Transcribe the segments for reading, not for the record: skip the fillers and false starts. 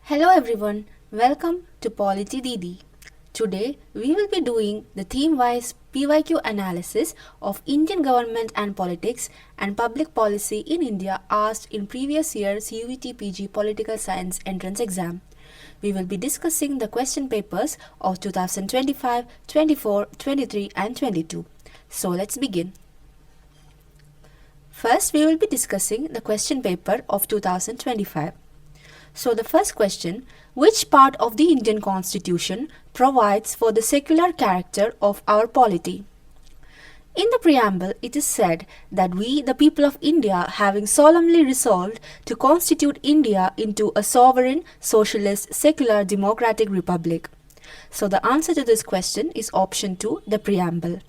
Hello everyone, welcome to Polity Didi. Today we will be doing the theme-wise PYQ analysis of Indian government and politics and public policy in India asked in previous year's CUET PG Political Science entrance exam. We will be discussing the question papers of 2025, 24, 23 and 22. So let's begin. First we will be discussing the question paper of 2025. So the first question, which part of the Indian Constitution provides for the secular character of our polity? In the preamble, it is said that we, the people of India, having solemnly resolved to constitute India into a sovereign, socialist, secular, democratic republic. So the answer to this question is option 2, the preamble.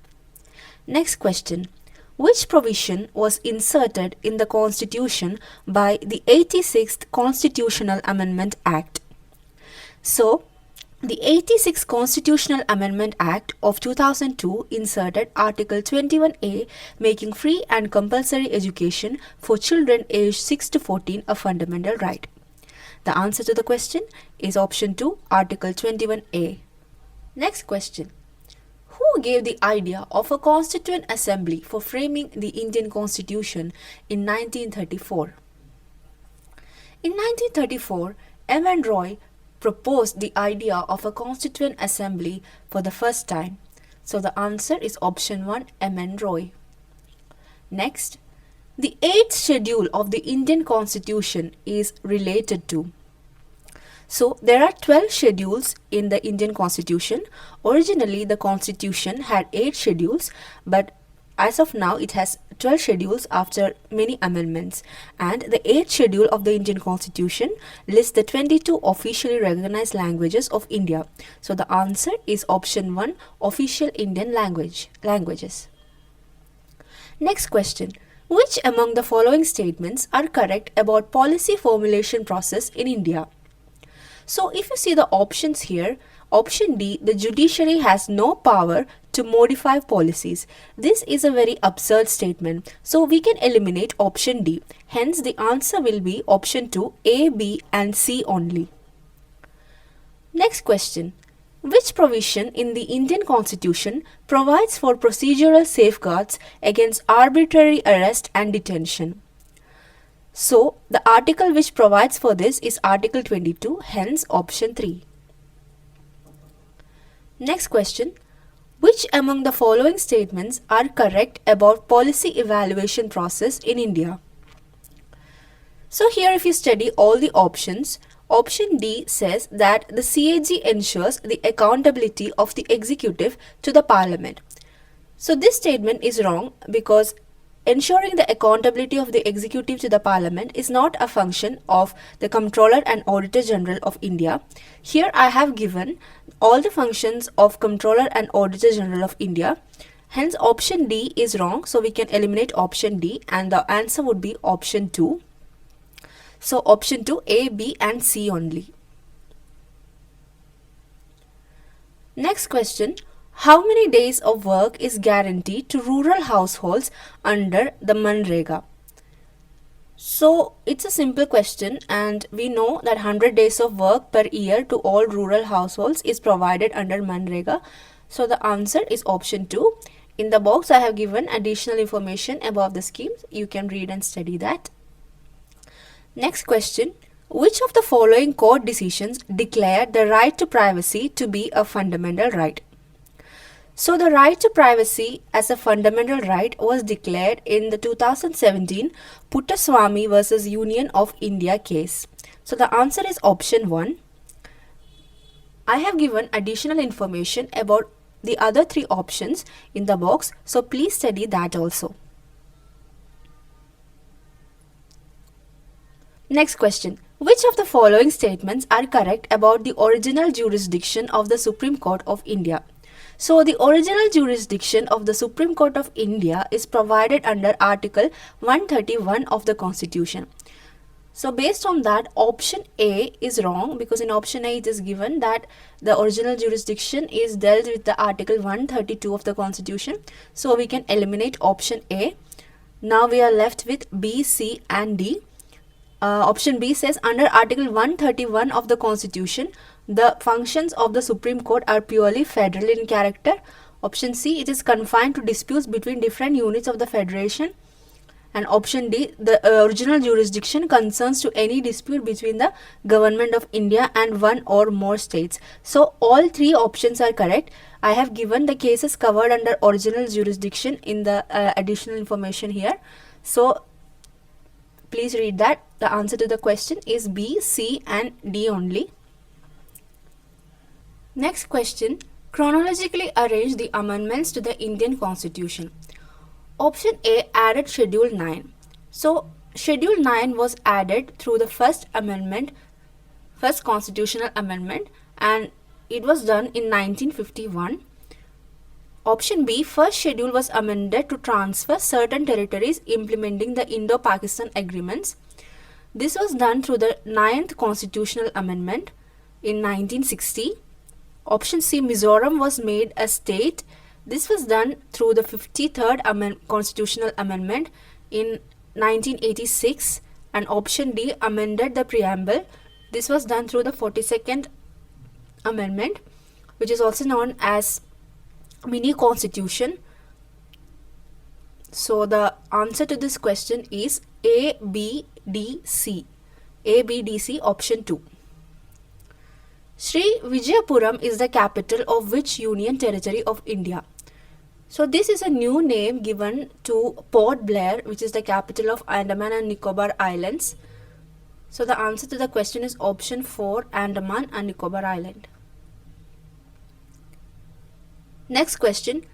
Next question. Which provision was inserted in the Constitution by the 86th Constitutional Amendment Act? So, the 86th Constitutional Amendment Act of 2002 inserted Article 21A, making free and compulsory education for children aged 6 to 14 a fundamental right. The answer to the question is option 2, Article 21A. Next question. Who gave the idea of a Constituent Assembly for framing the Indian Constitution in 1934? In 1934, M. Roy proposed the idea of a Constituent Assembly for the first time. So the answer is option 1, M. Roy. Next, the 8th schedule of the Indian Constitution is related to. So, there are 12 schedules in the Indian Constitution. Originally, the Constitution had 8 schedules, but as of now, it has 12 schedules after many amendments. And the 8th schedule of the Indian Constitution lists the 22 officially recognized languages of India. So, the answer is option 1, official Indian languages. Next question. Which among the following statements are correct about policy formulation process in India? So if you see the options here, option D, the judiciary has no power to modify policies. This is a very absurd statement. So we can eliminate option D. Hence the answer will be option 2, A, B and C only. Next question. Which provision in the Indian Constitution provides for procedural safeguards against arbitrary arrest and detention? So, the article which provides for this is Article 22, hence option 3. Next question. Which among the following statements are correct about policy evaluation process in India? So, here if you study all the options, option D says that the CAG ensures the accountability of the executive to the parliament. So, this statement is wrong because ensuring the accountability of the executive to the parliament is not a function of the Comptroller and Auditor General of India. Here I have given all the functions of Comptroller and Auditor General of India. Hence option D is wrong. So we can eliminate option D and the answer would be option 2. So option 2, A, B and C only. Next question. How many days of work is guaranteed to rural households under the Manrega? So it's a simple question and we know that 100 days of work per year to all rural households is provided under Manrega. So the answer is option 2. In the box I have given additional information about the schemes. You can read and study that. Next question. Which of the following court decisions declared the right to privacy to be a fundamental right? So the right to privacy as a fundamental right was declared in the 2017 Puttaswamy versus Union of India case. So the answer is option 1. I have given additional information about the other 3 options in the box, so please study that also. Next question. Which of the following statements are correct about the original jurisdiction of the Supreme Court of India? So, the original jurisdiction of the Supreme Court of India is provided under Article 131 of the Constitution. So, based on that, option A is wrong because in option A it is given that the original jurisdiction is dealt with the Article 132 of the Constitution. So, we can eliminate option A. Now, we are left with B, C and D. Option B says under Article 131 of the Constitution, the functions of the Supreme Court are purely federal in character. Option C, it is confined to disputes between different units of the federation. And option D, the original jurisdiction concerns to any dispute between the government of India and one or more states. So all three options are correct. I have given the cases covered under original jurisdiction in the additional information here. So please read that. The answer to the question is B, C and D only. Next question. Chronologically arrange the amendments to the Indian Constitution. Option A, added Schedule 9. So Schedule 9 was added through the first constitutional amendment, and it was done in 1951. Option B, first schedule was amended to transfer certain territories implementing the Indo-Pakistan agreements. This was done through the 9th constitutional amendment in 1960. Option C, Mizoram was made a state. This was done through the 53rd constitutional amendment in 1986. And option D, amended the preamble. This was done through the 42nd amendment, which is also known as mini constitution. So the answer to this question is A, B, D, C. A, B, D, C, option 2. Sri Vijayapuram is the capital of which union territory of India? So this is a new name given to Port Blair, which is the capital of Andaman and Nicobar Islands. So the answer to the question is option 4, Andaman and Nicobar Island. Next question.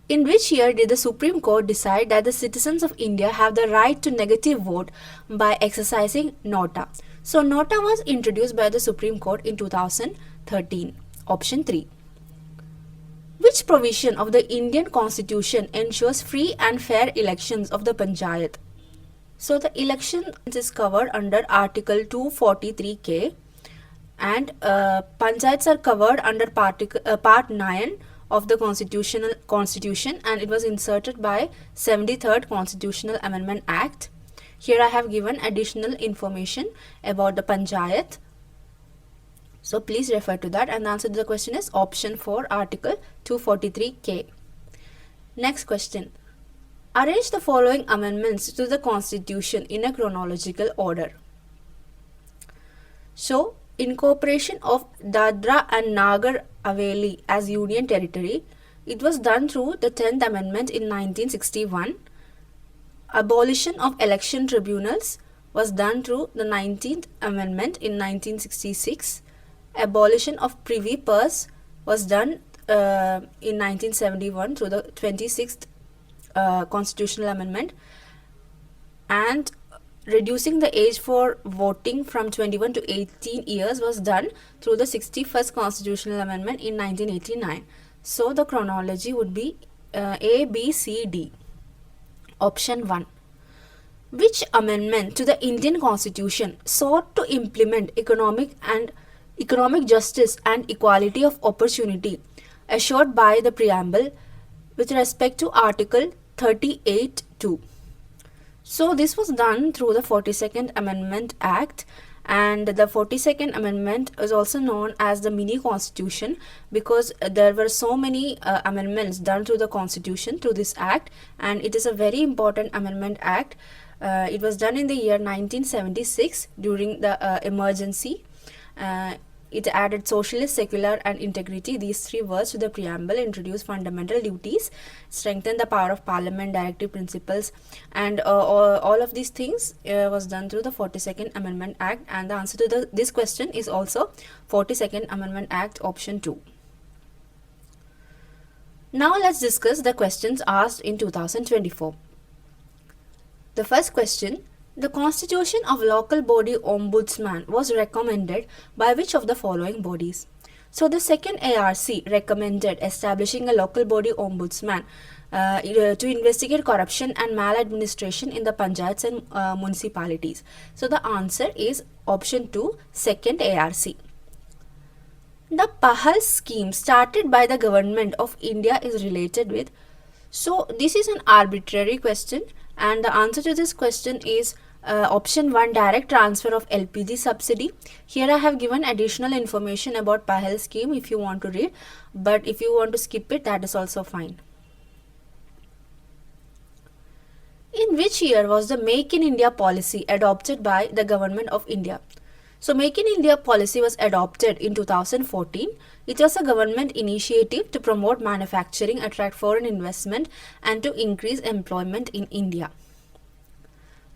In which year did the Supreme Court decide that the citizens of India have the right to negative vote by exercising nota? So nota was introduced by the Supreme Court in 2013. Option 3. Which provision of the Indian Constitution ensures free and fair elections of the Panchayat? So the election is covered under Article 243K, and Panchayats are covered under Part 9 of the Constitution, and it was inserted by 73rd Constitutional Amendment Act. Here I have given additional information about the Panchayat. So please refer to that, and the answer to the question is option 4, Article 243K. Next question. Arrange the following amendments to the Constitution in a chronological order. So, incorporation of Dadra and Nagar Haveli as union territory, it was done through the 10th Amendment in 1961. Abolition of election tribunals was done through the 19th Amendment in 1966. Abolition of Privy Purse was done in 1971 through the 26th Constitutional Amendment, and reducing the age for voting from 21 to 18 years was done through the 61st Constitutional Amendment in 1989. So the chronology would be A, B, C, D. Option 1. Which amendment to the Indian Constitution sought to implement economic justice and equality of opportunity assured by the preamble with respect to Article 38(2)? So this was done through the 42nd Amendment Act, and the 42nd Amendment is also known as the mini constitution because there were so many amendments done through the constitution through this act, and it is a very important amendment act. It was done in the year 1976 during the emergency. It added socialist, secular and integrity, these three words, to the preamble, introduced fundamental duties, strengthened the power of parliament, directive principles, and all of these things was done through the 42nd Amendment Act, and the answer to this question is also 42nd Amendment Act, option 2. Now let's discuss the questions asked in 2024. The first question. The constitution of local body ombudsman was recommended by which of the following bodies? So the second ARC recommended establishing a local body ombudsman to investigate corruption and maladministration in the panchayats and municipalities. So the answer is option 2, second ARC. The Pahal scheme started by the government of India is related with. So this is an arbitrary question, and the answer to this question is Option 1, direct transfer of LPG subsidy. Here I have given additional information about Pahel scheme if you want to read, but if you want to skip it, that is also fine. In which year was the Make in India policy adopted by the Government of India? So Make in India policy was adopted in 2014. It was a government initiative to promote manufacturing, attract foreign investment and to increase employment in India.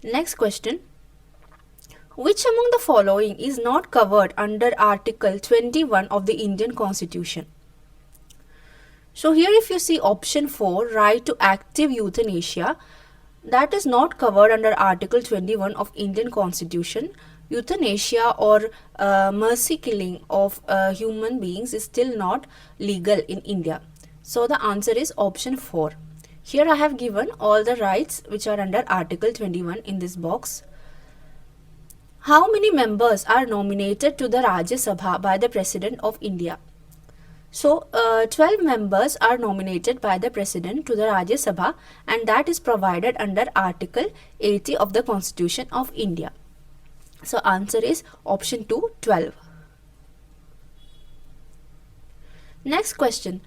Next question. Which among the following is not covered under Article 21 of the Indian Constitution? So here if you see option 4, right to active euthanasia, that is not covered under Article 21 of Indian Constitution. Euthanasia or mercy killing of human beings is still not legal in India. So the answer is option 4. Here I have given all the rights which are under Article 21 in this box. How many members are nominated to the Rajya Sabha by the President of India? So 12 members are nominated by the President to the Rajya Sabha, and that is provided under Article 80 of the Constitution of India. So answer is option 2, 12. Next question.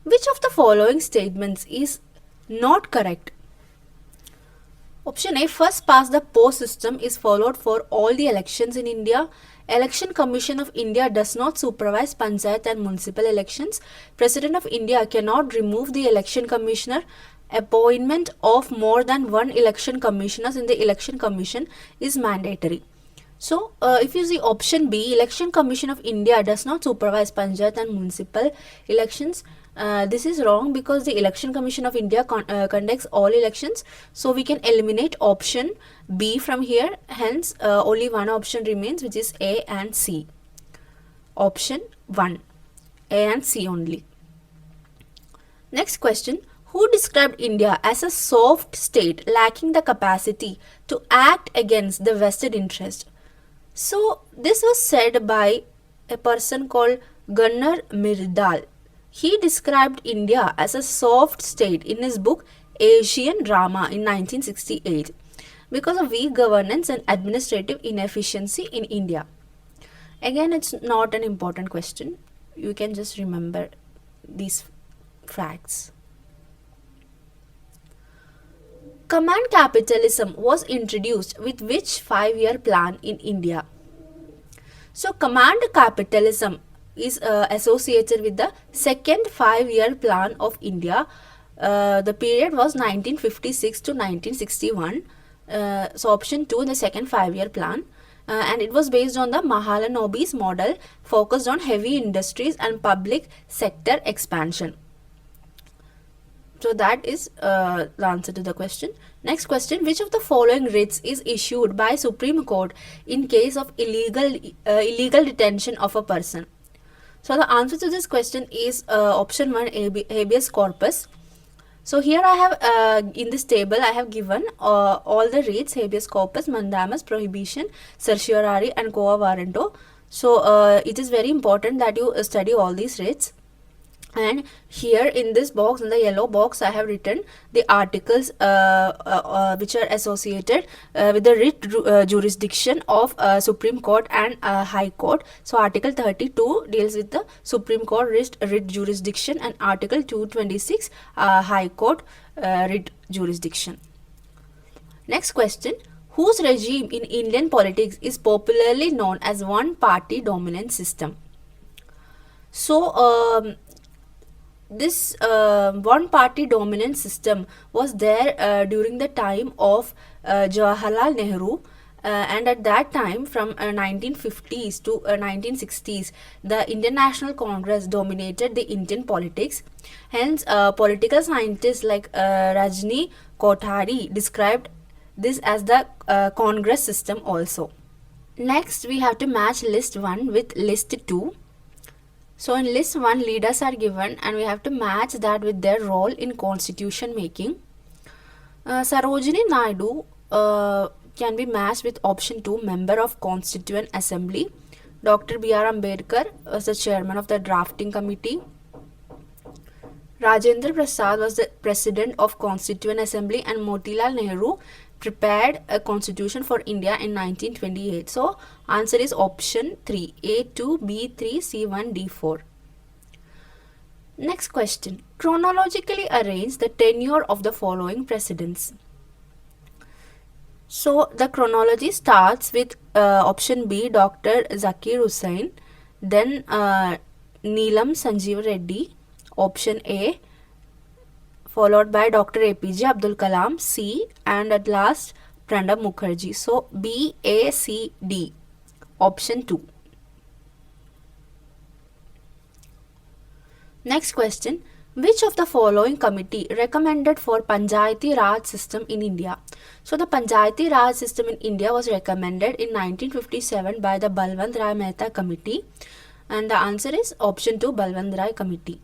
Which of the following statements is not correct? Option A, first past the post system is followed for all the elections in India. Election Commission of India does not supervise panchayat and municipal elections. President of India cannot remove the election commissioner. Appointment of more than one election commissioners in the election commission is mandatory. So if you see option B, Election Commission of India does not supervise panchayat and municipal elections. This is wrong because the Election Commission of India conducts all elections. So we can eliminate option B from here. Hence only one option remains, which is A and C. Option 1, A and C only. Next question. Who described India as a soft state lacking the capacity to act against the vested interest? So this was said by a person called Gunnar Myrdal. He described India as a soft state in his book Asian Drama in 1968 because of weak governance and administrative inefficiency in India. Again, it's not an important question. You can just remember these facts. Command capitalism was introduced with which 5-year plan in India? So command capitalism is associated with the second 5-year plan of India. The period was 1956 to 1961. So option 2, the second 5-year plan. And it was based on the Mahalanobis model, focused on heavy industries and public sector expansion. So that is the answer to the question. Next question. Which of the following writs is issued by Supreme Court in case of illegal detention of a person? So the answer to this question is option 1, habeas corpus. So here I have in this table I have given all the writs: habeas corpus, mandamus, prohibition, certiorari and quo warranto. So it is very important that you study all these writs. And here in this box, in the yellow box, I have written the articles which are associated with the writ jurisdiction of Supreme Court and High Court. So Article 32 deals with the Supreme Court writ jurisdiction, and Article 226 High Court writ jurisdiction. Next question. Whose regime in Indian politics is popularly known as one-party dominant system? So this one-party dominant system was there during the time of Jawaharlal Nehru, and at that time from 1950s to 1960s, the Indian National Congress dominated the Indian politics. Hence, political scientists like Rajni Kothari described this as the Congress system also. Next, we have to match list 1 with list 2. So in list 1, leaders are given and we have to match that with their role in constitution making. Sarojini Naidu can be matched with option 2, member of Constituent Assembly. Dr. B.R. Ambedkar was the chairman of the drafting committee. Rajendra Prasad was the president of Constituent Assembly, and Motilal Nehru prepared a constitution for India in 1928? So answer is option 3, A2, B3, C1, D4. Next question. Chronologically arrange the tenure of the following presidents. So the chronology starts with option B, Dr. Zakir Hussain, then Neelam Sanjeev Reddy, option A, followed by Dr. APJ Abdul Kalam, C, and at last Pranab Mukherjee. So B, A, C, D, option 2. Next question. Which of the following committee recommended for Panchayati Raj system in India? So the Panchayati Raj system in India was recommended in 1957 by the Balwant Rai Mehta committee, and the answer is option 2, Balwant Rai committee.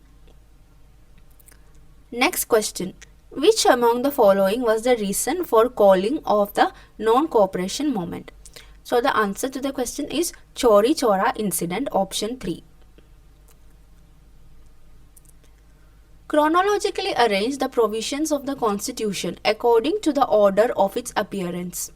Next question. Which among the following was the reason for calling of the non-cooperation movement? So the answer to the question is Chori Chora incident, option 3. Chronologically arrange the provisions of the Constitution according to the order of its appearance.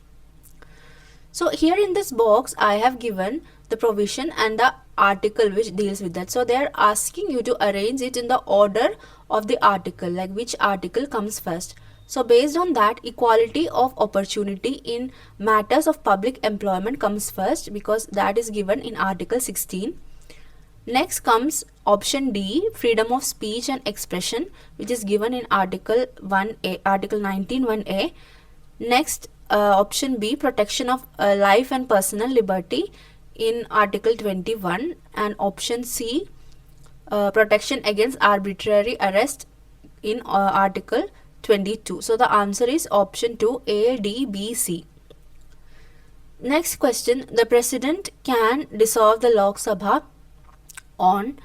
So here in this box I have given the provision and the article which deals with that. So they are asking you to arrange it in the order of the article, like which article comes first. So based on that, equality of opportunity in matters of public employment comes first because that is given in Article 16. Next comes option D, freedom of speech and expression, which is given in Article 1A, Article 19 1A. Next option B, protection of life and personal liberty in Article 21, and option C, protection against arbitrary arrest in Article 22. So the answer is option 2, A, D, B, C. Next question. The President can dissolve the Lok Sabha on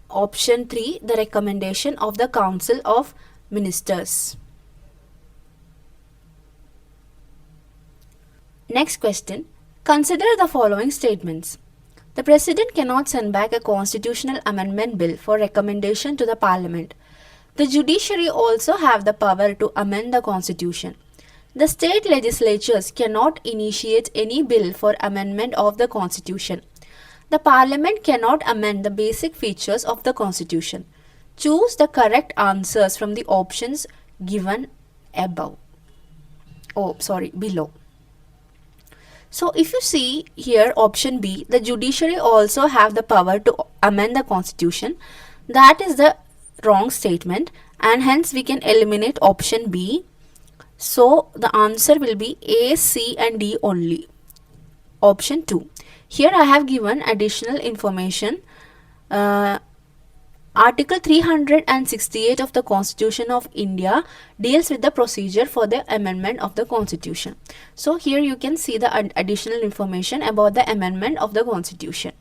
option 3, the recommendation of the Council of Ministers. Next question. Consider the following statements. The President cannot send back a constitutional amendment bill for recommendation to the Parliament. The judiciary also have the power to amend the Constitution. The state legislatures cannot initiate any bill for amendment of the Constitution. The Parliament cannot amend the basic features of the Constitution. Choose the correct answers from the options given below. So if you see here option B, the judiciary also have the power to amend the Constitution. That is the wrong statement, and hence we can eliminate option B. So the answer will be A, C and D only. Option 2. Here I have given additional information. Article 368 of the Constitution of India deals with the procedure for the amendment of the Constitution. So here you can see the additional information about the amendment of the Constitution.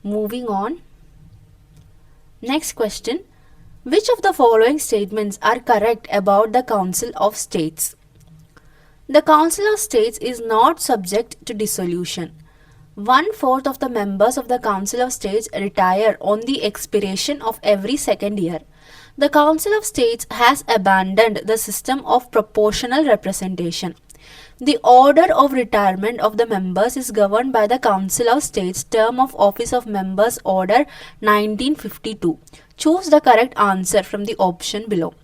Moving on. Next question. Which of the following statements are correct about the Council of States? The Council of States is not subject to dissolution. 1/4 of the members of the Council of States retire on the expiration of every second year. The Council of States has abandoned the system of proportional representation. The order of retirement of the members is governed by the Council of States Term of Office of Members Order 1952. Choose the correct answer from the option below.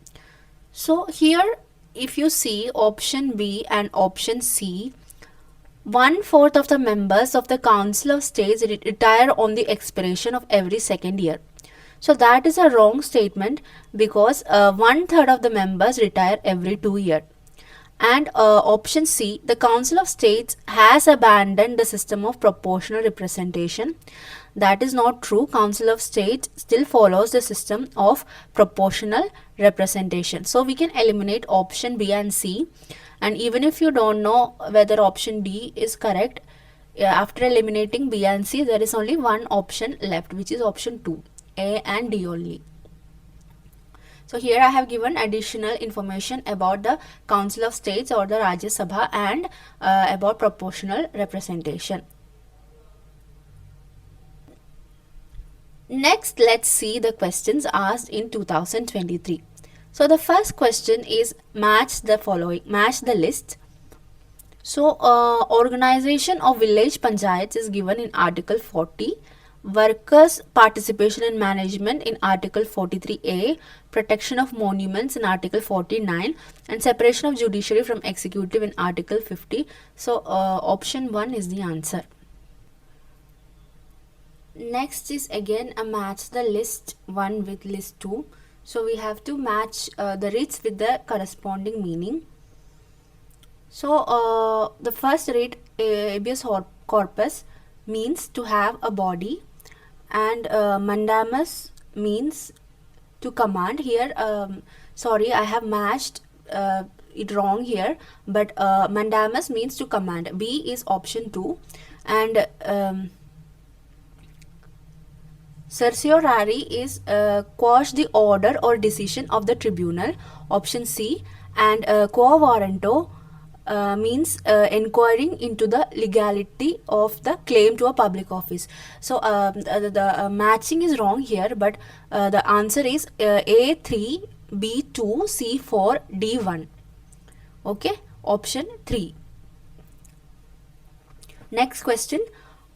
So here if you see option B and option C, 1/4 of the members of the Council of States retire on the expiration of every second year. So that is a wrong statement because 1/3 of the members retire every 2 years. And option C, the Council of States has abandoned the system of proportional representation. That is not true. Council of States still follows the system of proportional representation. So we can eliminate option B and C. And even if you don't know whether option D is correct, after eliminating B and C, there is only one option left, which is option 2, A and D only. So here I have given additional information about the Council of States or the Rajya Sabha and about proportional representation. Next, let's see the questions asked in 2023. So the first question is match the list. So organization of village panchayats is given in Article 40. Workers' participation in management in Article 43A, protection of monuments in Article 49, and separation of judiciary from executive in Article 50. So option 1 is the answer. Next is again a match the list 1 with list 2. So we have to match the writs with the corresponding meaning. So the first writ, habeas corpus, means to have a body, and mandamus means to command. Here sorry, I have matched it wrong here, but mandamus means to command. B is option 2, and certiorari is quash the order or decision of the tribunal, option C, and quo warranto means inquiring into the legality of the claim to a public office. So the matching is wrong here, but the answer is A3, B2, C4, D1. Okay, option 3. Next question.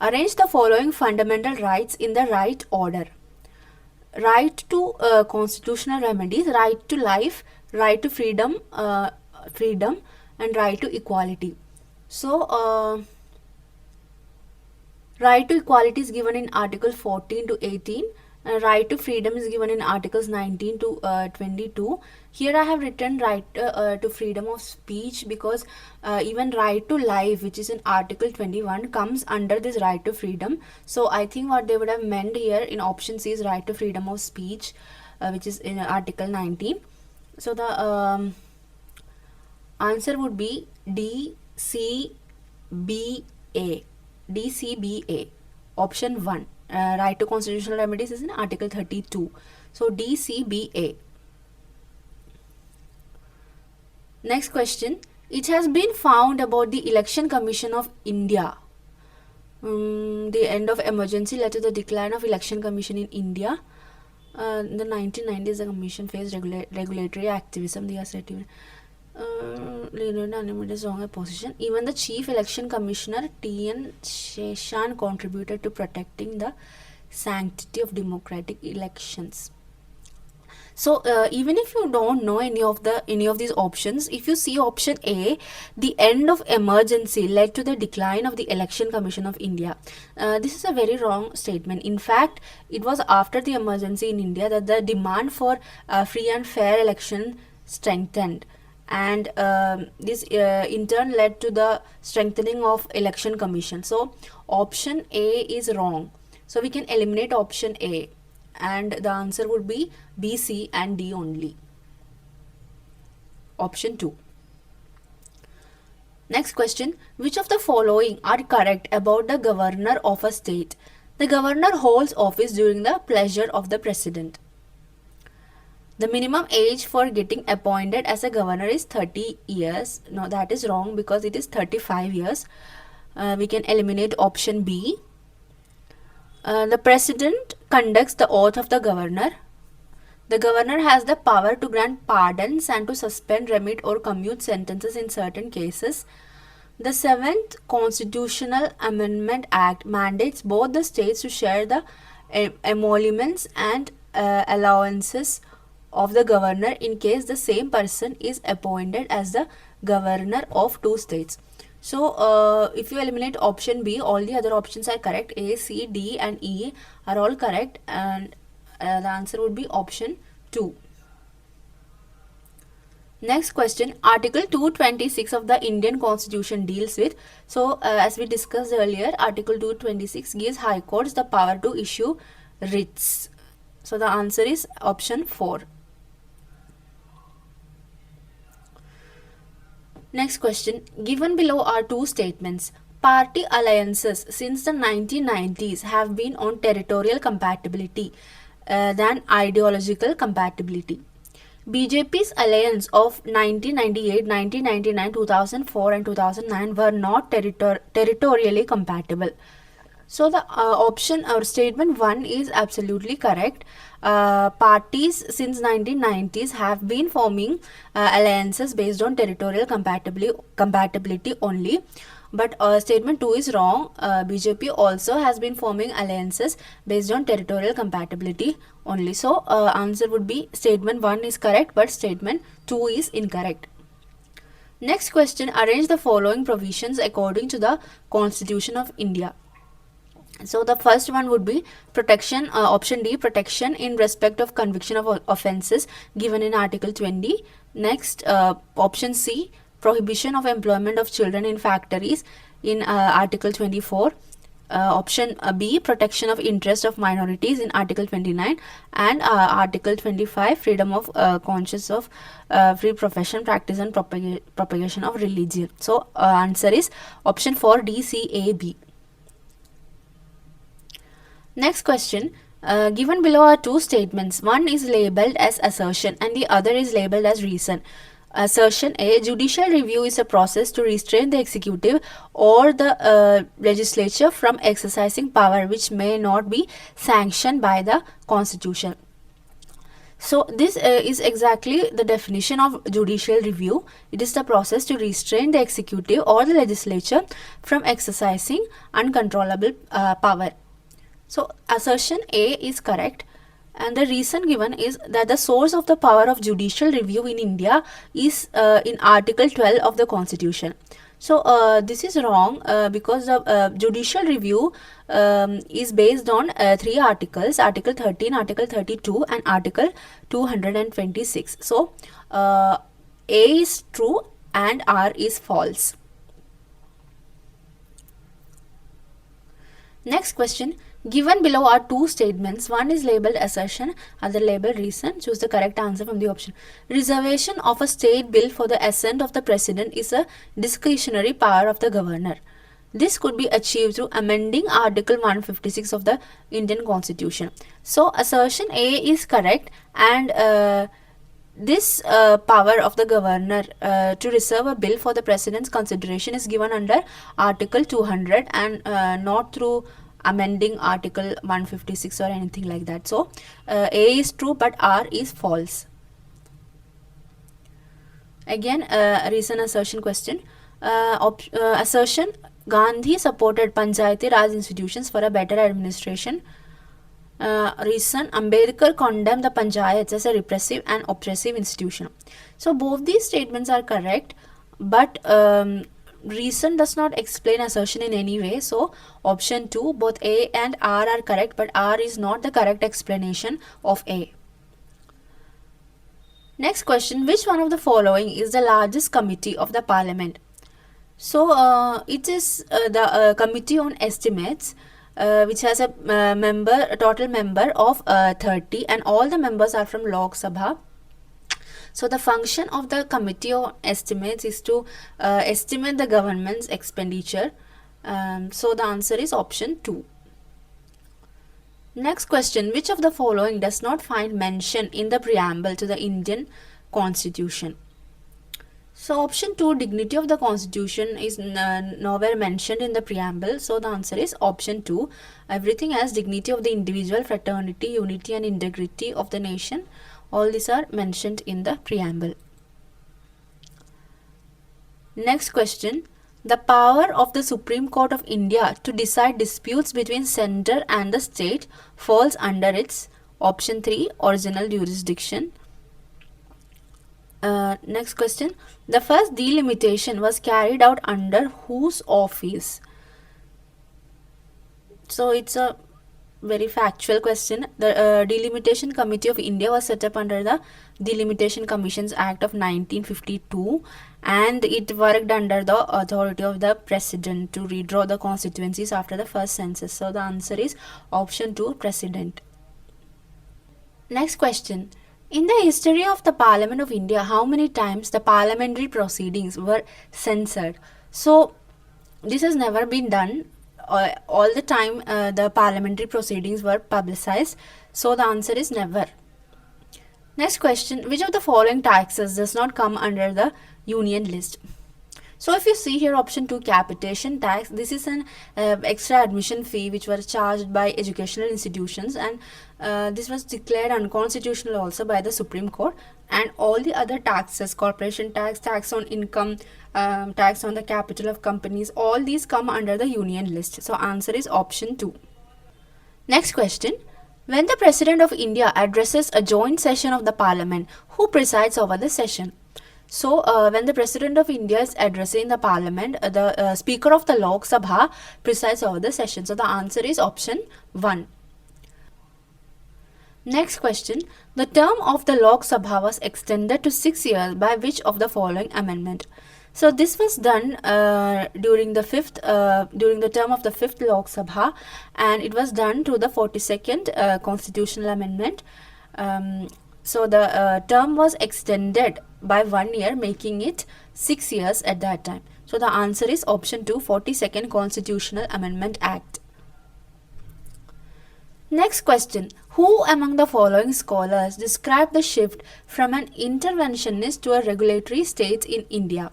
Arrange the following fundamental rights in the right order. Right to constitutional remedies, right to life, right to freedom, and right to equality. So right to equality is given in Article 14 to 18. Right to freedom is given in Articles 19 to 22. Here I have written right to freedom of speech, because even right to life, which is in Article 21, comes under this right to freedom. So I think what they would have meant here in option C is right to freedom of speech, which is in Article 19. So the answer would be DCBA. DCBA, option 1. Right to constitutional remedies is in Article 32. So DCBA. Next question. It has been found about the Election Commission of India. The end of emergency led to the decline of Election Commission in India. In the 1990s, the commission faced regulatory activism. They are said to position. Even the Chief Election Commissioner T.N. Sheshan contributed to protecting the sanctity of democratic elections. So even if you don't know any of these options, if you see option A, the end of emergency led to the decline of the Election Commission of India, this is a very wrong statement. In fact, it was after the emergency in India that the demand for free and fair election strengthened, and this in turn led to the strengthening of Election Commission. So option A is wrong. So we can eliminate option A, and the answer would be B, C and D only. Option 2. Next question. Which of the following are correct about the governor of a state? The governor holds office during the pleasure of the president. The minimum age for getting appointed as a governor is 30 years. No, that is wrong, because it is 35 years. We can eliminate option B. The president conducts the oath of the governor. The governor has the power to grant pardons and to suspend, remit or commute sentences in certain cases. The 7th Constitutional Amendment Act mandates both the states to share the emoluments and allowances of the governor in case the same person is appointed as the governor of two states. So if you eliminate option B, all the other options are correct. A, C, D and E are all correct, and the answer would be option 2. Next question. Article 226 of the Indian Constitution deals with, so as we discussed earlier, Article 226 gives High Courts the power to issue writs. So the answer is option 4. Next question. Given below are two statements. Party alliances since the 1990s have been on territorial compatibility than ideological compatibility. BJP's alliance of 1998, 1999, 2004 and 2009 were not territorially compatible. So the option or statement 1 is absolutely correct. Parties since 1990s have been forming alliances based on territorial compatibility only. But statement 2 is wrong. BJP also has been forming alliances based on territorial compatibility only. So answer would be statement 1 is correct, but statement 2 is incorrect. Next question, arrange the following provisions according to the Constitution of India. So the first one would be protection, option D, protection in respect of conviction of offences given in Article 20. Next, option C, prohibition of employment of children in factories in Article 24. Option B, protection of interest of minorities in Article 29, and Article 25, freedom of conscience of free profession, practice and propagation of religion. So answer is option 4, D, C, A, B. Next question, given below are two statements. One is labeled as assertion and the other is labeled as reason. Assertion A, judicial review is a process to restrain the executive or the legislature from exercising power which may not be sanctioned by the constitution. So this is exactly the definition of judicial review. It is the process to restrain the executive or the legislature from exercising uncontrollable power. So assertion A is correct, and the reason given is that the source of the power of judicial review in India is in Article 12 of the Constitution. So this is wrong because the judicial review is based on three articles: Article 13, Article 32 and Article 226. So A is true and R is false. Next question, given below are two statements. One is labeled assertion, other labeled reason. Choose the correct answer from the option. Reservation of a state bill for the assent of the president is a discretionary power of the governor. This could be achieved through amending Article 156 of the Indian Constitution. So assertion A is correct, and this power of the governor to reserve a bill for the president's consideration is given under Article 200 and not through amending Article 156 or anything like that. So A is true but R is false. Again, reason assertion question. Assertion, Gandhi supported Panchayati Raj institutions for a better administration. Reason, Ambedkar condemned the panchayats as a repressive and oppressive institution. So both these statements are correct, but reason does not explain assertion in any way. So option 2, both A and R are correct, but R is not the correct explanation of A. Next question, which one of the following is the largest committee of the parliament? So it is the Committee on Estimates, which has a total member of 30, and all the members are from Lok Sabha. So the function of the Committee on Estimates is to estimate the government's expenditure. So the answer is option 2. Next question, which of the following does not find mention in the preamble to the Indian Constitution? So option 2, dignity of the Constitution is nowhere mentioned in the preamble. So the answer is option 2. Everything as dignity of the individual, fraternity, unity and integrity of the nation, all these are mentioned in the preamble. Next question, the power of the Supreme Court of India to decide disputes between centre and the state falls under its option 3, original jurisdiction. Next question, the first delimitation was carried out under whose office? So it's a very factual question. The Delimitation Committee of India was set up under the Delimitation Commissions Act of 1952, and it worked under the authority of the President to redraw the constituencies after the first census. So the answer is option 2, President. Next question, in the history of the Parliament of India, how many times the parliamentary proceedings were censored? So this has never been done. All the time the parliamentary proceedings were publicized. So the answer is never. Next question, which of the following taxes does not come under the union list? So if you see here option 2, capitation tax, this is an extra admission fee which was charged by educational institutions, and this was declared unconstitutional also by the Supreme Court. And all the other taxes, corporation tax, tax on income, tax on the capital of companies, all these come under the union list. So answer is option 2. Next question. When the President of India addresses a joint session of the Parliament, who presides over the session? So, when the President of India is addressing the Parliament, the Speaker of the Lok Sabha presides over the session. So, the answer is option 1. Next question. The term of the Lok Sabha was extended to 6 years by which of the following amendment? So this was done during the term of the 5th Lok Sabha, and it was done through the 42nd constitutional amendment. So the term was extended by 1 year, making it 6 years at that time. So the answer is option 2, 42nd Constitutional Amendment Act. Next question. Who among the following scholars describe the shift from an interventionist to a regulatory state in India?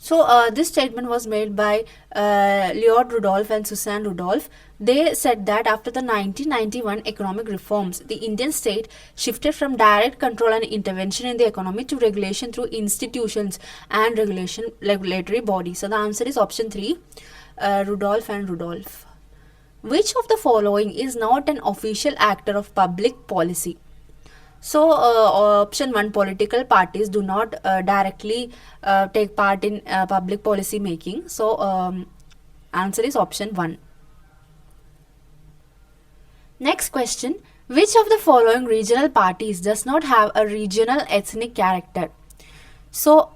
So this statement was made by Leod Rudolph and Susan Rudolph. They said that after the 1991 economic reforms, the Indian state shifted from direct control and intervention in the economy to regulation through institutions and regulatory bodies. So the answer is option 3, Rudolph and Rudolph. Which of the following is not an official actor of public policy? So option 1, political parties do not directly take part in public policy making. So answer is option 1. Next question. Which of the following regional parties does not have a regional ethnic character? So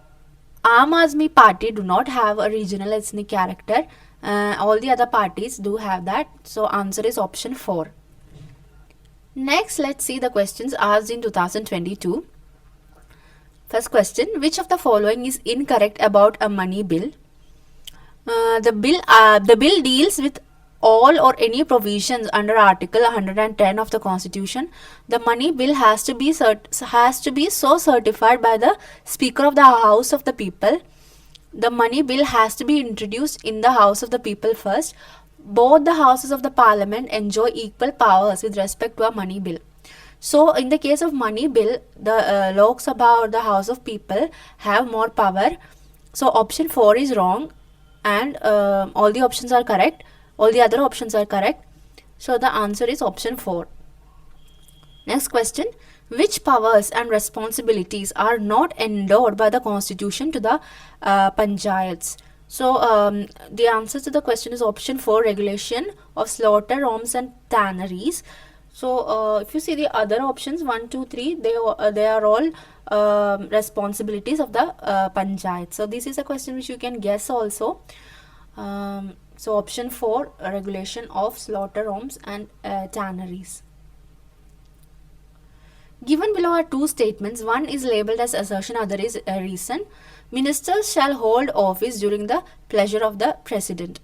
Aam Aadmi Party do not have a regional ethnic character. All the other parties do have that. So answer is option 4. Next, let's see the questions asked in 2022. First question. Which of the following is incorrect about a money bill? The bill deals with all or any provisions under Article 110 of the Constitution. The money bill has to be so certified by the Speaker of the House of the People. The money bill has to be introduced in the House of the People first. Both the houses of the Parliament enjoy equal powers with respect to a money bill. So in the case of money bill, the Lok Sabha or the House of People have more power. So option 4 is wrong, and all the options are correct. All the other options are correct. So the answer is option 4. Next question. Which powers and responsibilities are not endowed by the Constitution to the Panchayats? So the answer to the question is option 4, regulation of slaughter rooms and tanneries. So if you see the other options 1, 2, 3, they are all responsibilities of the Panchayat. So this is a question which you can guess also. So option 4, regulation of slaughter rooms and tanneries. Given below are two statements. One is labeled as assertion, other is a reason. Ministers shall hold office during the pleasure of the President.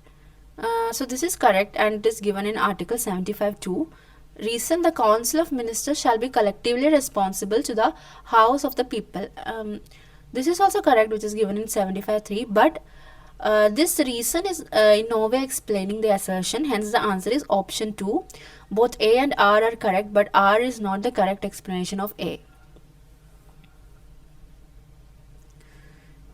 So this is correct, and it is given in Article 75(2). Reason, the Council of Ministers shall be collectively responsible to the House of the People. This is also correct, which is given in 75(3). But this reason is in no way explaining the assertion. Hence the answer is option 2. Both A and R are correct, but R is not the correct explanation of A.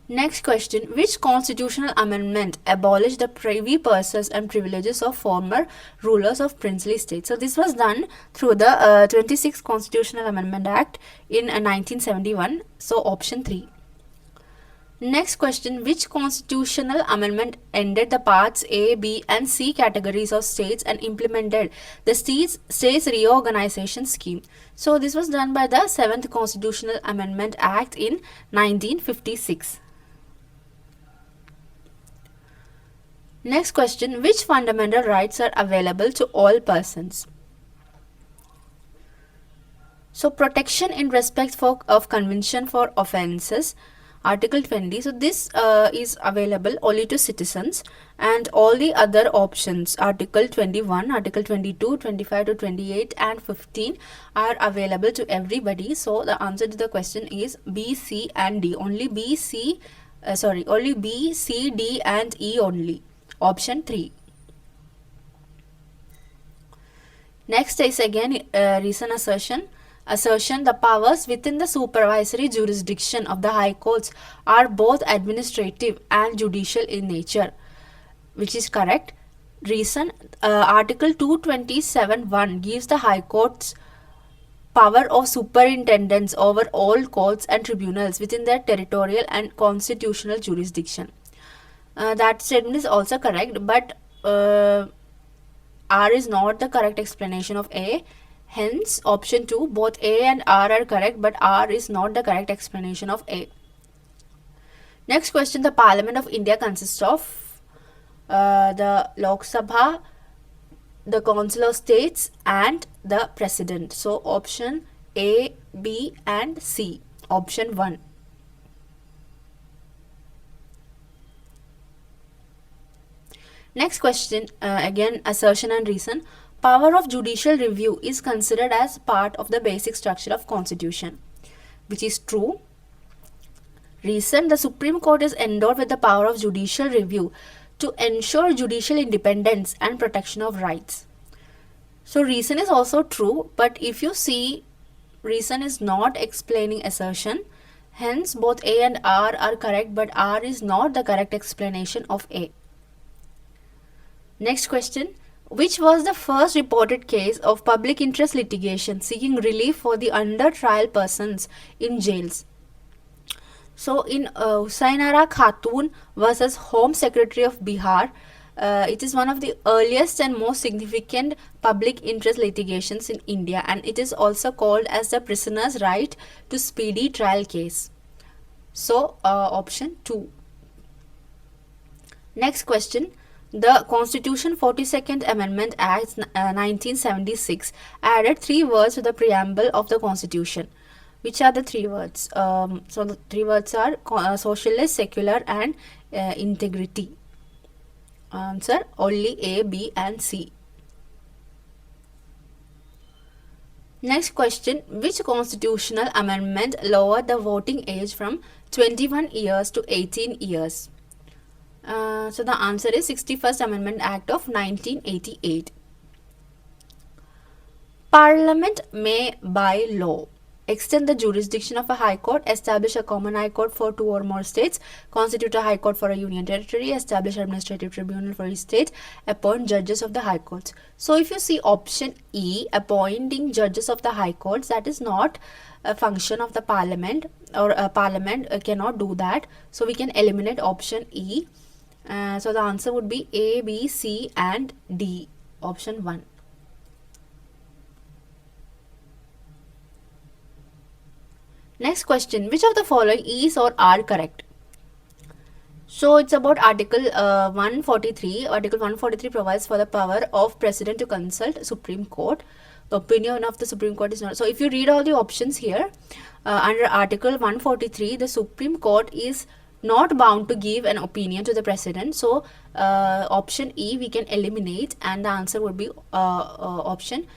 Next question. Which constitutional amendment abolished the privy purses and privileges of former rulers of princely states? So this was done through the 26th Constitutional Amendment Act in 1971. So option 3. Next question. Which constitutional amendment ended the parts A, B and C categories of states and implemented the states reorganization scheme? So this was done by the 7th Constitutional Amendment Act in 1956. Next question. Which fundamental rights are available to all persons? So protection in respect of conviction for offences, Article 20. So this is available only to citizens, and all the other options, Article 21, Article 22, 25 to 28 and 15 are available to everybody. So the answer to the question is B, C and D. Only B, C only B, C, D and E only. Option 3. Next is again recent assertion. Assertion: the powers within the supervisory jurisdiction of the High Courts are both administrative and judicial in nature, which is correct. Reason: Article 227(1) gives the High Courts power of superintendence over all courts and tribunals within their territorial and constitutional jurisdiction. That statement is also correct, but R is not the correct explanation of A. Hence, option 2, both A and R are correct, but R is not the correct explanation of A. Next question: the Parliament of India consists of the Lok Sabha, the Council of States and the President. So, option A, B and C. Option 1. Next question, again assertion and reason. Power of judicial review is considered as part of the basic structure of constitution, which is true. Reason: the Supreme Court is endowed with the power of judicial review to ensure judicial independence and protection of rights. So reason is also true, but if you see, reason is not explaining assertion. Hence both A and R are correct, but R is not the correct explanation of A. Next question: which was the first reported case of public interest litigation seeking relief for the under trial persons in jails? So in Husainara Khatun versus Home Secretary of Bihar, it is one of the earliest and most significant public interest litigations in India, and it is also called as the prisoner's right to speedy trial case. So option 2. Next question: the Constitution 42nd Amendment Act 1976 added 3 words to the preamble of the Constitution. Which are the 3 words? So the 3 words are socialist, secular and integrity. Answer: only A, B and C. Next question: which constitutional amendment lowered the voting age from 21 years to 18 years? So the answer is 61st Amendment Act of 1988. Parliament may by law extend the jurisdiction of a high court, establish a common high court for 2 or more states, constitute a high court for a union territory, establish administrative tribunal for each state, appoint judges of the high courts. So if you see option E, appointing judges of the high courts, that is not a function of the parliament, or a parliament cannot do that. So we can eliminate option E. So the answer would be A, B, C and D. Option 1. Next question: which of the following is or are correct? So it's about Article 143. Article 143 provides for the power of President to consult Supreme Court. The opinion of the Supreme Court is not. So if you read all the options here, under Article 143, the Supreme Court is not bound to give an opinion to the President. So option E we can eliminate, and the answer would be option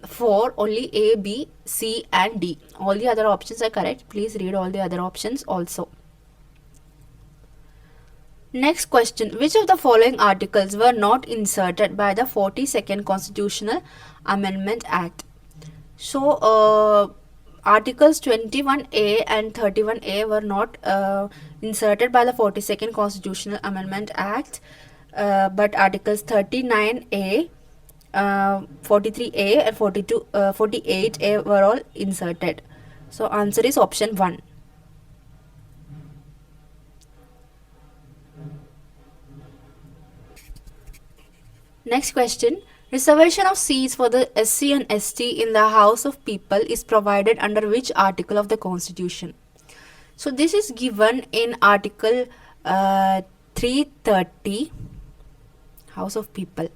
4, only A, B, C and D. All the other options are correct. Please read all the other options also. Next question: which of the following articles were not inserted by the 42nd Constitutional Amendment Act? So Articles 21A and 31A were not inserted by the 42nd Constitutional Amendment Act, but Articles 39A, 43A and 48A were all inserted. So answer is option 1. Next question: reservation of seats for the SC and ST in the House of People is provided under which article of the Constitution? So this is given in Article 330, House of People.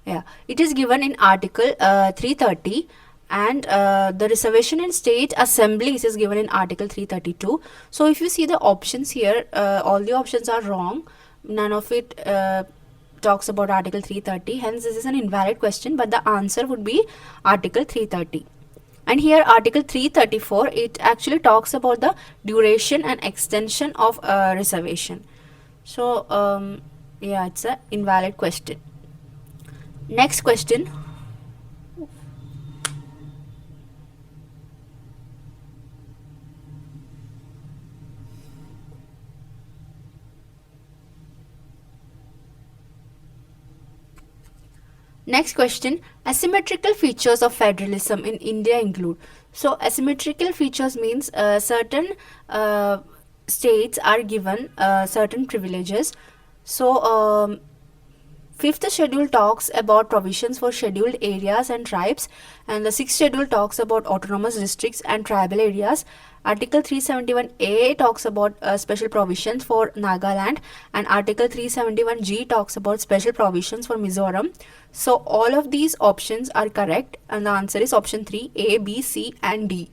Yeah, it is given in Article 330, and the reservation in state assemblies is given in Article 332. So if you see the options here, all the options are wrong. None of it talks about Article 330. Hence this is an invalid question, but the answer would be Article 330. And here article 334, it actually talks about the duration and extension of reservation. So yeah, it's a invalid question. Next question. Next question, asymmetrical features of federalism in India include. So asymmetrical features means certain states are given certain privileges. So fifth schedule talks about provisions for scheduled areas and tribes, and the sixth schedule talks about autonomous districts and tribal areas. Article 371A talks about special provisions for Nagaland, and Article 371G talks about special provisions for Mizoram. So all of these options are correct, and the answer is option 3, A, B, C, and D.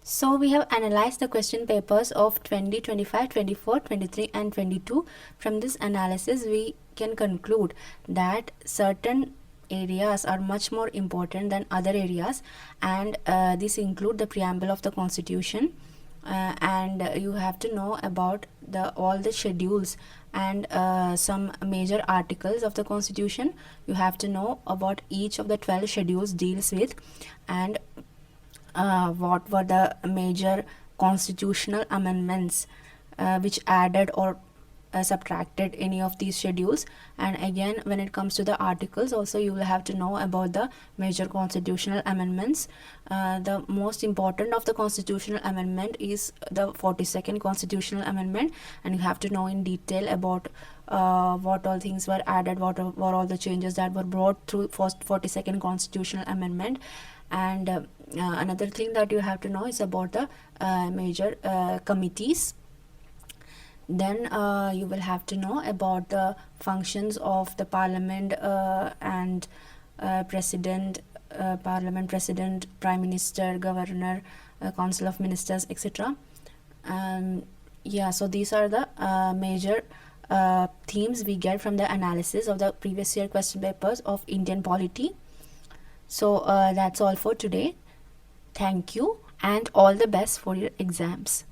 So we have analyzed the question papers of 20, 25, 24, 23 and 22. From this analysis, we can conclude that certain areas are much more important than other areas, and this include the preamble of the constitution, and you have to know about all the schedules and some major articles of the constitution. You have to know about each of the 12 schedules deals with, and what were the major constitutional amendments which added or subtracted any of these schedules. And again, when it comes to the articles also, you will have to know about the major constitutional amendments. The most important of the constitutional amendment is the 42nd constitutional amendment, and you have to know in detail about what all things were added, what were all the changes that were brought through 42nd constitutional amendment. And another thing that you have to know is about the major committees. Then you will have to know about the functions of the parliament and president, prime minister, governor, council of ministers, etc. Yeah, so these are the major themes we get from the analysis of the previous year question papers of Indian Polity. So that's all for today. Thank you and all the best for your exams.